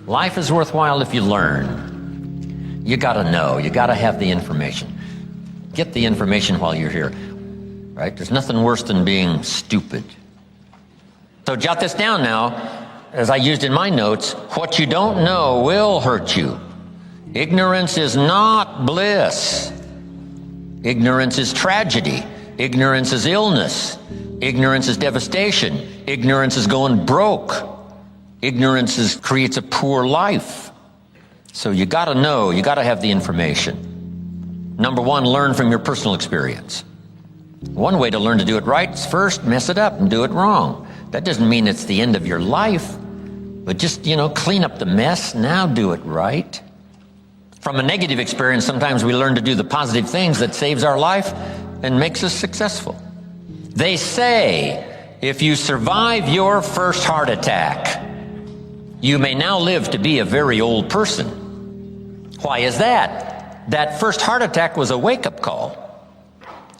Life is worthwhile if you learn. You gotta know, you gotta have the information. Get the information while you're here, right? There's nothing worse than being stupid. So jot this down now, as I used in my notes. What you don't know will hurt you. Ignorance is not bliss. Ignorance is tragedy. Ignorance is illness. Ignorance is devastation. Ignorance is going broke. Ignorance creates a poor life. So you gotta know, you gotta have the information. Number one, learn from your personal experience. One way to learn to do it right is first mess it up and do it wrong. That doesn't mean it's the end of your life, but just, clean up the mess, now do it right. From a negative experience, sometimes we learn to do the positive things that saves our life and makes us successful. They say, if you survive your first heart attack, you may now live to be a very old person. Why is that? That first heart attack was a wake-up call.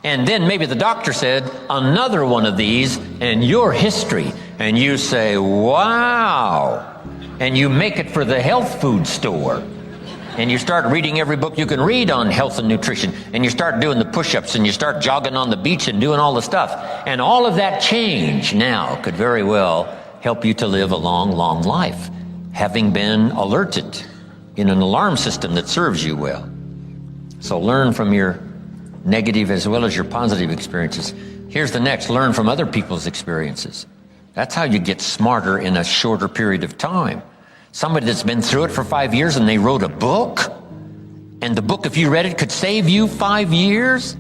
And then maybe the doctor said, another one of these and you're history. And you say, wow. And you make it for the health food store. And you start reading every book you can read on health and nutrition. And you start doing the push-ups and you start jogging on the beach and doing all the stuff. And all of that change now could very well help you to live a long, long life, having been alerted in an alarm system that serves you well. So learn from your negative as well as your positive experiences. Here's the next, learn from other people's experiences. That's how you get smarter in a shorter period of time. Somebody that's been through it for 5 years and they wrote a book, and the book, if you read it, could save you 5 years,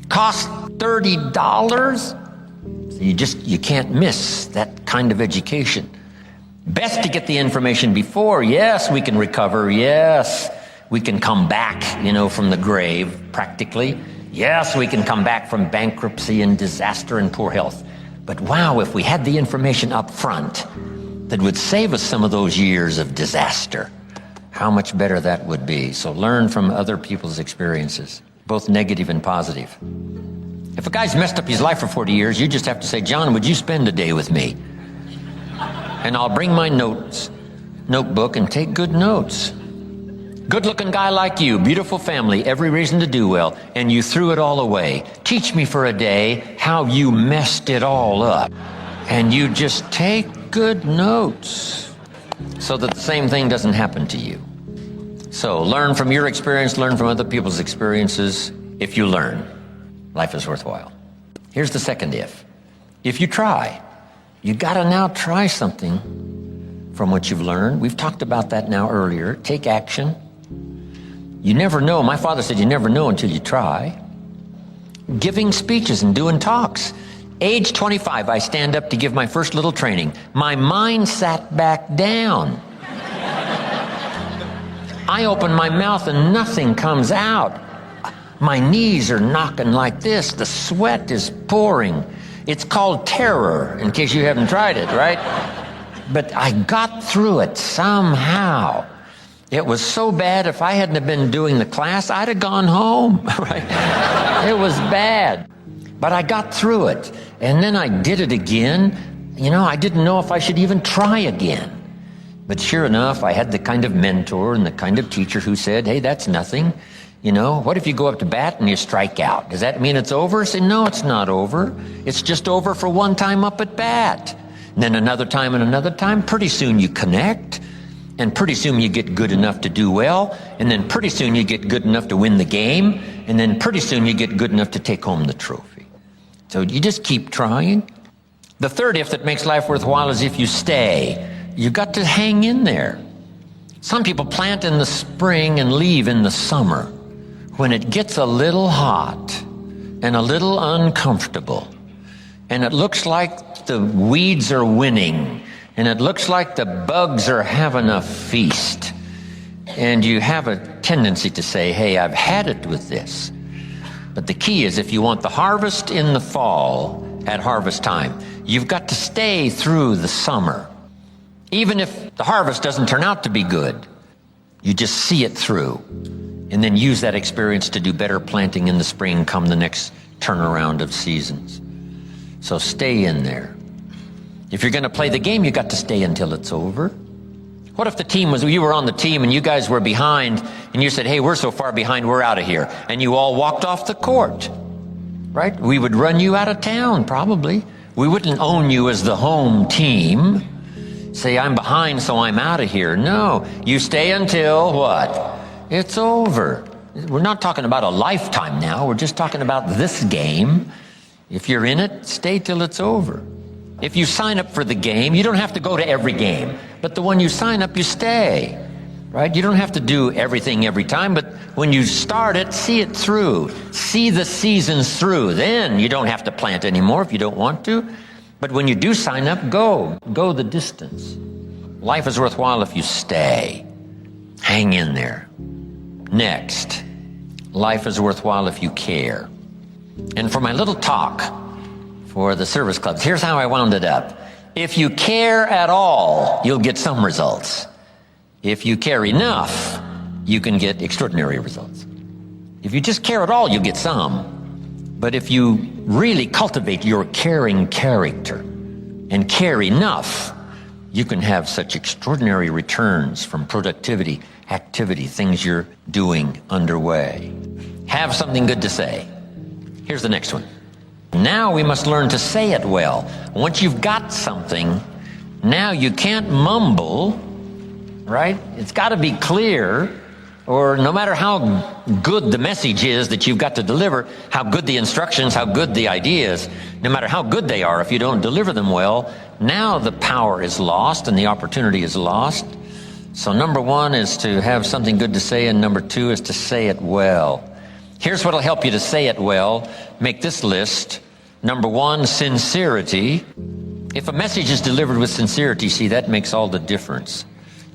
cost $30. You can't miss that kind of education. Best to get the information before. Yes, we can recover. Yes, we can come back, from the grave, practically. Yes, we can come back from bankruptcy and disaster and poor health. But wow, if we had the information up front that would save us some of those years of disaster, how much better that would be. So learn from other people's experiences, both negative and positive. If a guy's messed up his life for 40 years, you just have to say, John, would you spend a day with me? And I'll bring my notebook and take good notes. Good-looking guy like you, beautiful family, every reason to do well, and you threw it all away. Teach me for a day how you messed it all up. And you just take good notes so that the same thing doesn't happen to you. So learn from your experience, learn from other people's experiences. If you learn, life is worthwhile. Here's the second if. If you try, you gotta now try something from what you've learned. We've talked about that now earlier. Take action. You never know. My father said you never know until you try. Giving speeches and doing talks. Age 25, I stand up to give my first little training. My mind sat back down. I open my mouth and nothing comes out. My knees are knocking like this. The sweat is pouring. It's called terror, in case you haven't tried it, right? But I got through it somehow. It was so bad, if I hadn't have been doing the class, I'd have gone home, right? It was bad. But I got through it. And then I did it again. I didn't know if I should even try again. But sure enough, I had the kind of mentor and the kind of teacher who said, hey, that's nothing. What if you go up to bat and you strike out? Does that mean it's over? I said, no, it's not over. It's just over for one time up at bat. And then another time and another time. Pretty soon you connect. And pretty soon you get good enough to do well. And then pretty soon you get good enough to win the game. And then pretty soon you get good enough to take home the trophy. So you just keep trying. The third if that makes life worthwhile is if you stay. You've got to hang in there. Some people plant in the spring and leave in the summer. When it gets a little hot and a little uncomfortable, and it looks like the weeds are winning, and it looks like the bugs are having a feast, and you have a tendency to say, hey, I've had it with this. But the key is, if you want the harvest in the fall at harvest time, you've got to stay through the summer. Even if the harvest doesn't turn out to be good, you just see it through. And then use that experience to do better planting in the spring come the next turnaround of seasons. So stay in there. If you're going to play the game, you got to stay until it's over. What if the team was, you were on the team and you guys were behind and you said, hey, we're so far behind, we're out of here. And you all walked off the court, right? We would run you out of town, probably. We wouldn't own you as the home team. Say, I'm behind, so I'm out of here. No, you stay until what? It's over. We're not talking about a lifetime now. We're just talking about this game. If you're in it, stay till it's over. If you sign up for the game, you don't have to go to every game. But the one you sign up, you stay. Right? You don't have to do everything every time, but when you start it, see it through. See the seasons through. Then you don't have to plant anymore if you don't want to. But when you do sign up, go. Go the distance. Life is worthwhile if you stay. Hang in there. Next, life is worthwhile if you care. And for my little talk for the service clubs, here's how I wound it up. If you care at all, you'll get some results. If you care enough, you can get extraordinary results. If you just care at all, you'll get some. But if you really cultivate your caring character and care enough, you can have such extraordinary returns from productivity, activity, things you're doing underway. Have something good to say. Here's the next one. Now we must learn to say it well. Once you've got something, now you can't mumble, right? It's got to be clear, or no matter how good the message is that you've got to deliver, how good the instructions, how good the ideas, no matter how good they are, if you don't deliver them well, now the power is lost and the opportunity is lost. So number one is to have something good to say, and number two is to say it well. Here's what will help you to say it well. Make this list. Number one, sincerity. If a message is delivered with sincerity, see, that makes all the difference.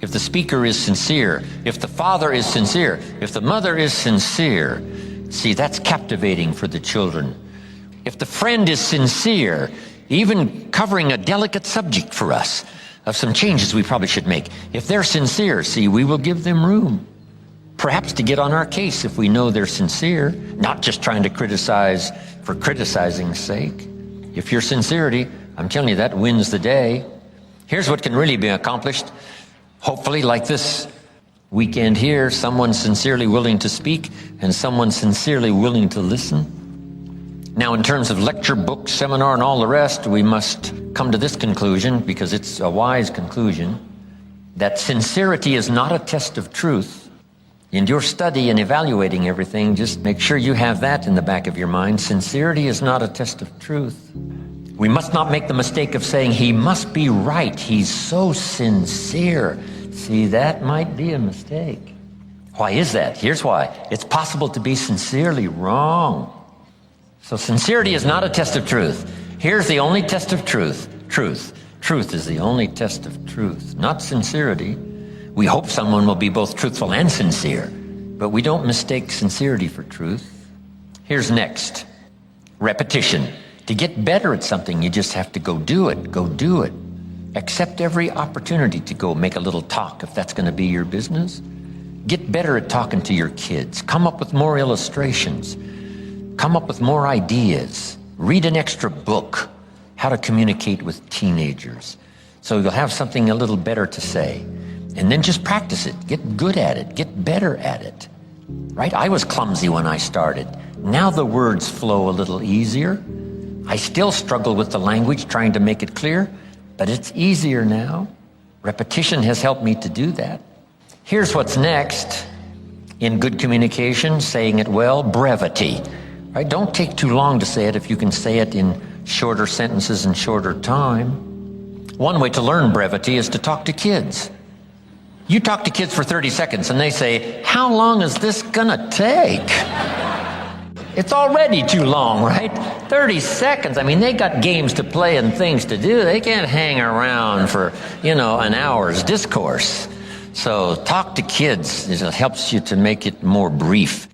If the speaker is sincere, if the father is sincere, if the mother is sincere, see, that's captivating for the children. If the friend is sincere, even covering a delicate subject for us of some changes we probably should make, if they're sincere, see, we will give them room. Perhaps to get on our case if we know they're sincere, not just trying to criticize for criticizing's sake. If your sincerity, I'm telling you, that wins the day. Here's what can really be accomplished. Hopefully, like this weekend here, someone sincerely willing to speak and someone sincerely willing to listen. Now, in terms of lecture, book, seminar, and all the rest, we must come to this conclusion, because it's a wise conclusion, that sincerity is not a test of truth. In your study and evaluating everything, just make sure you have that in the back of your mind. Sincerity is not a test of truth. We must not make the mistake of saying, he must be right, he's so sincere. See, that might be a mistake. Why is that? Here's why. It's possible to be sincerely wrong. So sincerity is not a test of truth. Here's the only test of truth. Truth is the only test of truth, not sincerity. We hope someone will be both truthful and sincere, but we don't mistake sincerity for truth. Here's next. Repetition. To get better at something, you just have to go do it. Go do it. Accept every opportunity to go make a little talk if that's going to be your business. Get better at talking to your kids. Come up with more illustrations. Come up with more ideas. Read an extra book. How to communicate with teenagers. So you'll have something a little better to say. And then just practice it. Get good at it. Get better at it. Right? I was clumsy when I started. Now the words flow a little easier. I still struggle with the language, trying to make it clear, but it's easier now. Repetition has helped me to do that. Here's what's next. In good communication, saying it well, brevity. Right? Don't take too long to say it if you can say it in shorter sentences and shorter time. One way to learn brevity is to talk to kids. You talk to kids for 30 seconds and they say, how long is this gonna take? It's already too long, right? 30 seconds. I mean, they got games to play and things to do. They can't hang around for, an hour's discourse. So talk to kids. It helps you to make it more brief.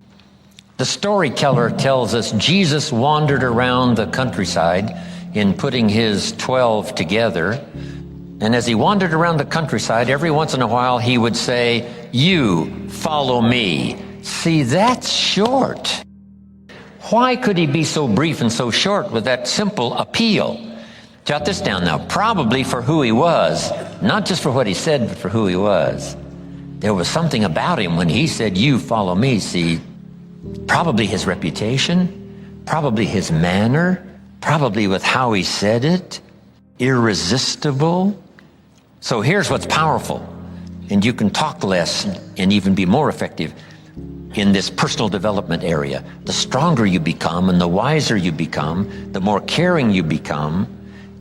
The storyteller tells us Jesus wandered around the countryside in putting his 12 together. And as he wandered around the countryside, every once in a while he would say, you follow me. See, that's short. Why could he be so brief and so short with that simple appeal? Jot this down now. Probably for who he was, not just for what he said, but for who he was. There was something about him when he said, "You follow me." See, probably his reputation, probably his manner, probably with how he said it, irresistible. So here's what's powerful, and you can talk less and even be more effective in this personal development area. The stronger you become and the wiser you become, the more caring you become,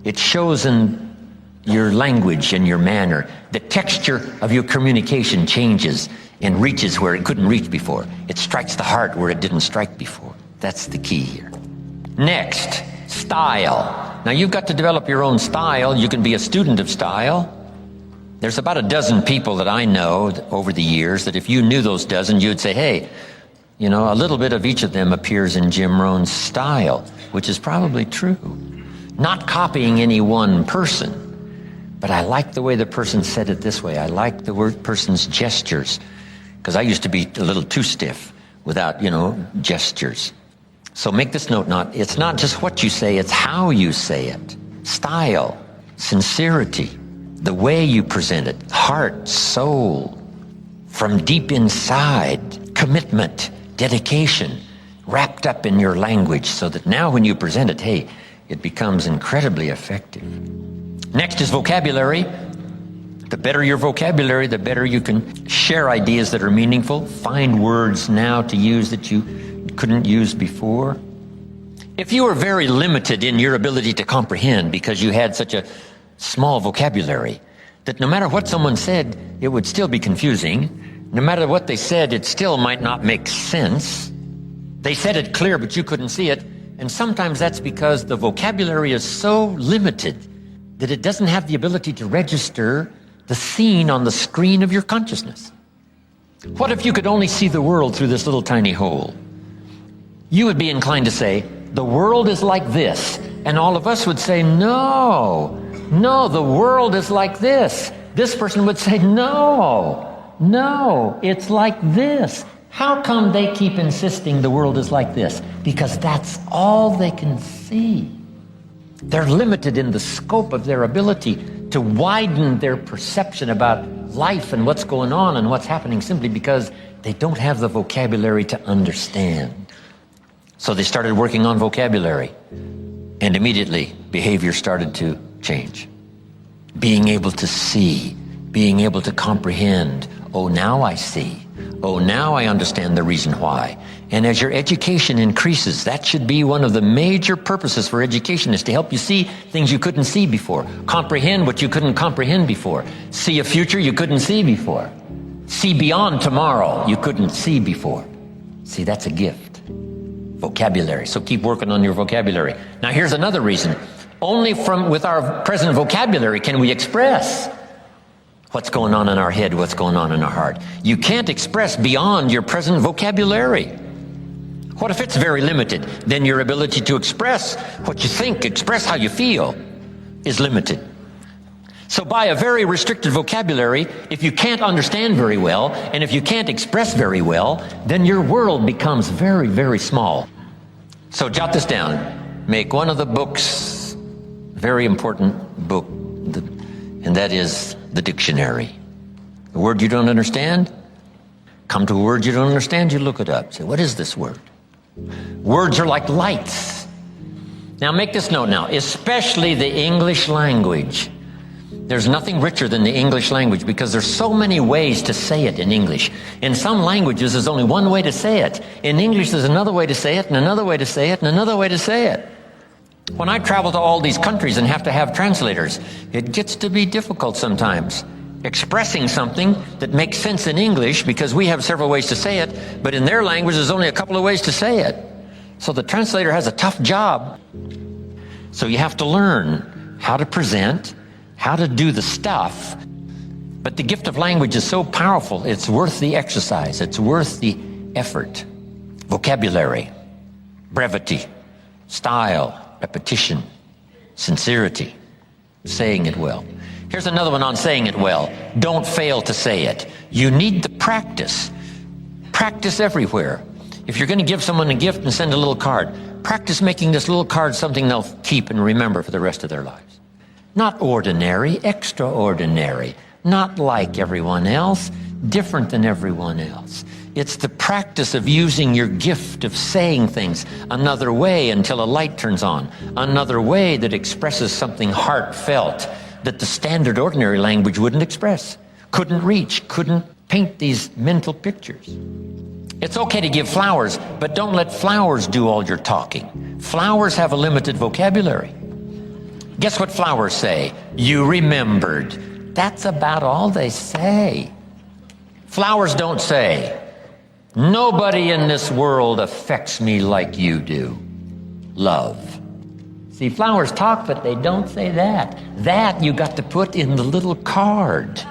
it shows in your language and your manner. The texture of your communication changes and reaches where it couldn't reach before. It strikes the heart where it didn't strike before. That's the key here. Next, style. Now you've got to develop your own style. You can be a student of style. There's about a dozen people that I know over the years that if you knew those dozen, you'd say, hey, you know, a little bit of each of them appears in Jim Rohn's style, which is probably true. Not copying any one person, but I like the way the person said it this way. I like the person's gestures, because I used to be a little too stiff without, gestures. So make this note, it's not just what you say, it's how you say it. Style, sincerity, the way you present it, heart, soul, from deep inside, commitment, dedication, wrapped up in your language so that now when you present it, hey, it becomes incredibly effective. Next is vocabulary. The better your vocabulary, the better you can share ideas that are meaningful, find words now to use that you couldn't use before. If you were very limited in your ability to comprehend because you had such a small vocabulary, that no matter what someone said, it would still be confusing. No matter what they said, it still might not make sense. They said it clear, but you couldn't see it. And sometimes that's because the vocabulary is so limited that it doesn't have the ability to register the scene on the screen of your consciousness. What if you could only see the world through this little tiny hole? You would be inclined to say, the world is like this. And all of us would say, no, the world is like this. This person would say, no, it's like this. How come they keep insisting the world is like this? Because that's all they can see. They're limited in the scope of their ability to widen their perception about life and what's going on and what's happening simply because they don't have the vocabulary to understand. So they started working on vocabulary, and immediately behavior started to change. Being able to see, being able to comprehend. Oh, now I see. Oh, now I understand the reason why. And as your education increases, that should be one of the major purposes for education, is to help you see things you couldn't see before. Comprehend what you couldn't comprehend before. See a future you couldn't see before. See beyond tomorrow you couldn't see before. See, that's a gift. Vocabulary. So keep working on your vocabulary. Now here's another reason. Only with our present vocabulary can we express what's going on in our head, what's going on in our heart. You can't express beyond your present vocabulary. What if it's very limited? Then your ability to express what you think, express how you feel, is limited. So by a very restricted vocabulary, if you can't understand very well, and if you can't express very well, then your world becomes very, very small. So jot this down. Make one of the books, very important book, and that is the dictionary. A word you don't understand, come to a word you don't understand, you look it up. Say, what is this word? Words are like lights. Now make this note now, especially the English language. There's nothing richer than the English language because there's so many ways to say it in English. In some languages, there's only one way to say it. In English, there's another way to say it, and another way to say it, and another way to say it. When I travel to all these countries and have to have translators, it gets to be difficult sometimes. Expressing something that makes sense in English, because we have several ways to say it, but in their language, there's only a couple of ways to say it. So the translator has a tough job. So you have to learn how to present, how to do the stuff. But the gift of language is so powerful, it's worth the exercise. It's worth the effort. Vocabulary, brevity, style, repetition, sincerity, saying it well. Here's another one on saying it well. Don't fail to say it. You need the practice. Practice everywhere. If you're going to give someone a gift and send a little card, practice making this little card something they'll keep and remember for the rest of their lives. Not ordinary, extraordinary. Not like everyone else, different than everyone else. It's the practice of using your gift of saying things another way until a light turns on, another way that expresses something heartfelt that the standard ordinary language wouldn't express, couldn't reach, couldn't paint these mental pictures. It's okay to give flowers, but don't let flowers do all your talking. Flowers have a limited vocabulary. Guess what flowers say? You remembered. That's about all they say. Flowers don't say, nobody in this world affects me like you do. Love. See, flowers talk, but they don't say that. That you got to put in the little card.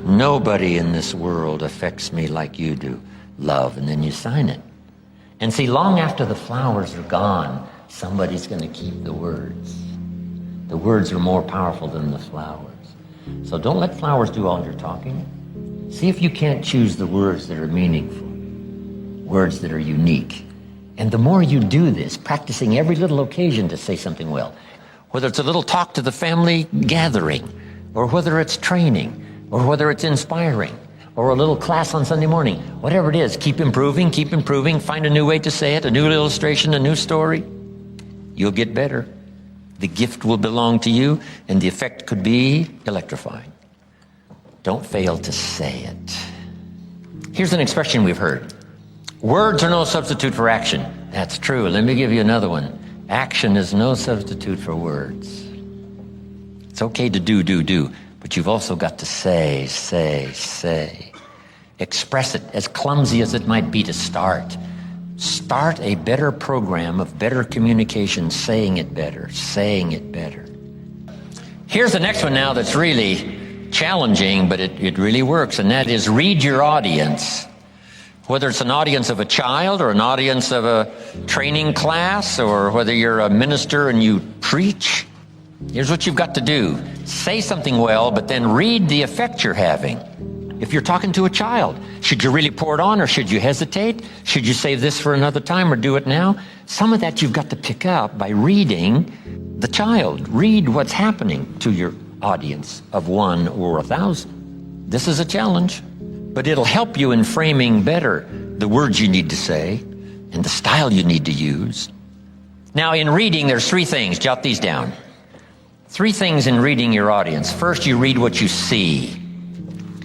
Nobody in this world affects me like you do. Love. And then you sign it. And see, long after the flowers are gone, somebody's going to keep the words. The words are more powerful than the flowers. So don't let flowers do all your talking. See if you can't choose the words that are meaningful, words that are unique. And the more you do this, practicing every little occasion to say something well, whether it's a little talk to the family gathering, or whether it's training, or whether it's inspiring, or a little class on Sunday morning, whatever it is, keep improving, find a new way to say it, a new illustration, a new story. You'll get better. The gift will belong to you, and the effect could be electrifying. Don't fail to say it. Here's an expression we've heard. Words are no substitute for action. That's true. Let me give you another one. Action is no substitute for words. It's okay to do, but you've also got to say. Express it, as clumsy as it might be to start. Start a better program of better communication, saying it better. Here's the next one now that's really challenging, but it really works, and that is read your audience. Whether it's an audience of a child or an audience of a training class, or whether you're a minister and you preach, here's what you've got to do. Say something well, but then read the effect you're having. If you're talking to a child, should you really pour it on, or should you hesitate? Should you save this for another time or do it now? Some of that you've got to pick up by reading the child. Read what's happening to your audience of 1 or 1,000. This is a challenge, but it'll help you in framing better the words you need to say and the style you need to use. Now, in reading, there's 3 things. Jot these down. 3 things in reading your audience. First, you read what you see.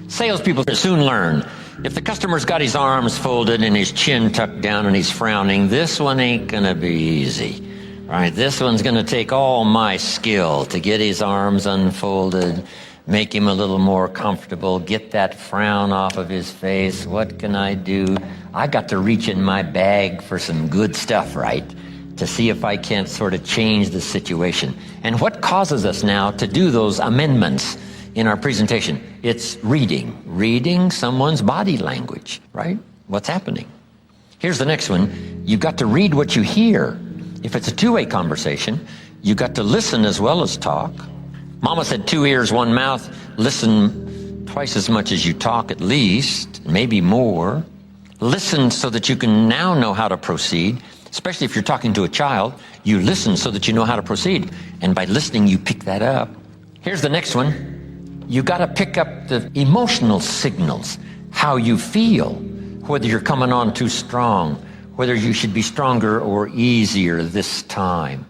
Salespeople soon learn. If the customer's got his arms folded and his chin tucked down and he's frowning, this one ain't gonna be easy. Right? This one's gonna take all my skill to get his arms unfolded, make him a little more comfortable, get that frown off of his face. What can I do? I got to reach in my bag for some good stuff, right? To see if I can't sort of change the situation. And what causes us now to do those amendments in our presentation? It's reading someone's body language, right? What's happening? Here's the next one. You've got to read what you hear. If it's a two-way conversation, you've got to listen as well as talk. Mama said 2 ears, 1 mouth. Listen twice as much as you talk, at least, maybe more. Listen so that you can now know how to proceed, especially if you're talking to a child. You listen so that you know how to proceed, and by listening, you pick that up. Here's the next one. You got to pick up the emotional signals, how you feel, whether you're coming on too strong, whether you should be stronger or easier this time.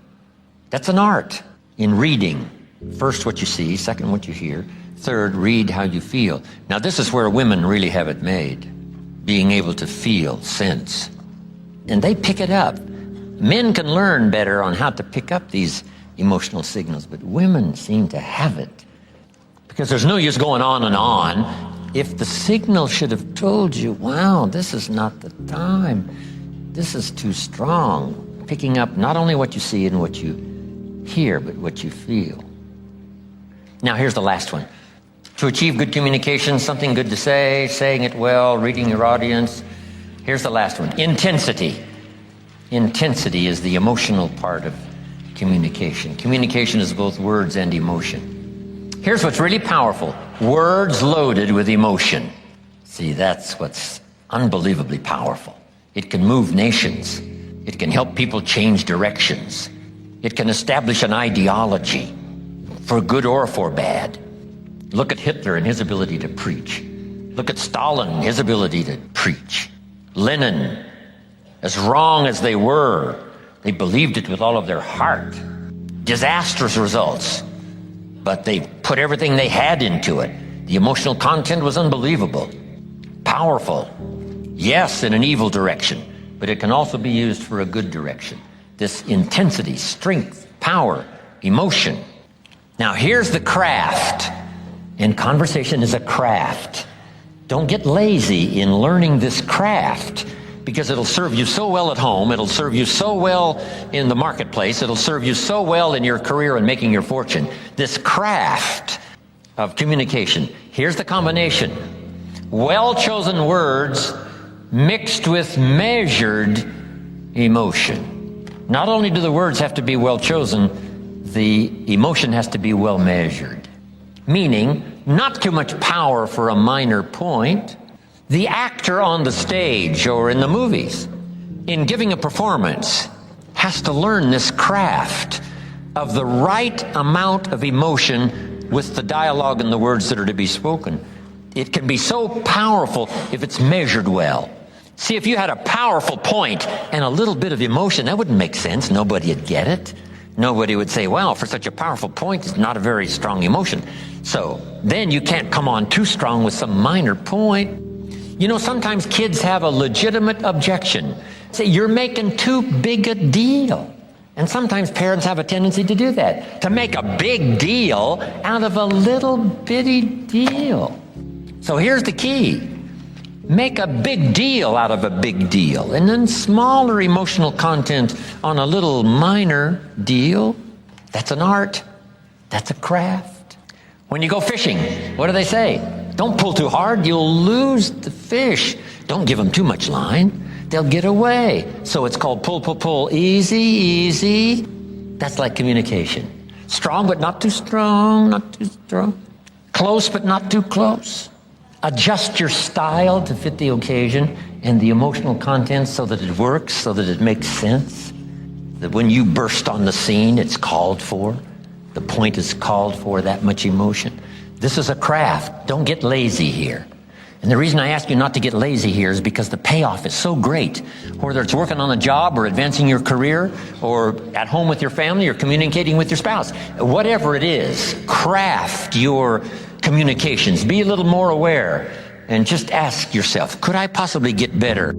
That's an art in reading. First, what you see. Second, what you hear. Third, read how you feel. Now, this is where women really have it made, being able to feel, sense. And they pick it up. Men can learn better on how to pick up these emotional signals, but women seem to have it. Because there's no use going on and on. If the signal should have told you, wow, this is not the time, this is too strong. Picking up not only what you see and what you hear, but what you feel. Now, here's the last one. To achieve good communication, something good to say, saying it well, reading your audience. Here's the last one. Intensity. Intensity is the emotional part of communication. Communication is both words and emotion. Here's what's really powerful. Words loaded with emotion. See, that's what's unbelievably powerful. It can move nations. It can help people change directions. It can establish an ideology. for good or for bad. Look at Hitler and his ability to preach. Look at Stalin and his ability to preach. Lenin, as wrong as they were, they believed it with all of their heart. Disastrous results, but they put everything they had into it. The emotional content was unbelievable. Powerful. Yes, in an evil direction, but it can also be used for a good direction. This intensity, strength, power, emotion. Now here's the craft. And conversation is a craft. Don't get lazy in learning this craft, because it'll serve you so well at home, it'll serve you so well in the marketplace, it'll serve you so well in your career and making your fortune. This craft of communication. Here's the combination. Well-chosen words mixed with measured emotion. Not only do the words have to be well-chosen, the emotion has to be well-measured. Meaning, not too much power for a minor point. The actor on the stage or in the movies, in giving a performance, has to learn this craft of the right amount of emotion with the dialogue and the words that are to be spoken. It can be so powerful if it's measured well. See, if you had a powerful point and a little bit of emotion, that wouldn't make sense. Nobody would get it. Nobody would say, well, for such a powerful point, it's not a very strong emotion. So then you can't come on too strong with some minor point. You know, sometimes kids have a legitimate objection. Say, you're making too big a deal. And sometimes parents have a tendency to do that, to make a big deal out of a little bitty deal. So here's the key. Make a big deal out of a big deal, and then smaller emotional content on a little minor deal. That's an art. That's a craft. When you go fishing, what do they say? Don't pull too hard, you'll lose the fish. Don't give them too much line. They'll get away. So it's called pull, pull, pull. Easy, easy. That's like communication. Strong but not too strong, not too strong. Close but not too close. Adjust your style to fit the occasion and the emotional content so that it works, so that it makes sense. That when you burst on the scene, it's called for. The point is called for, that much emotion. This is a craft. Don't get lazy here. And the reason I ask you not to get lazy here is because the payoff is so great. Whether it's working on a job or advancing your career or at home with your family or communicating with your spouse. Whatever it is, craft your communications. Be a little more aware and just ask yourself, could I possibly get better?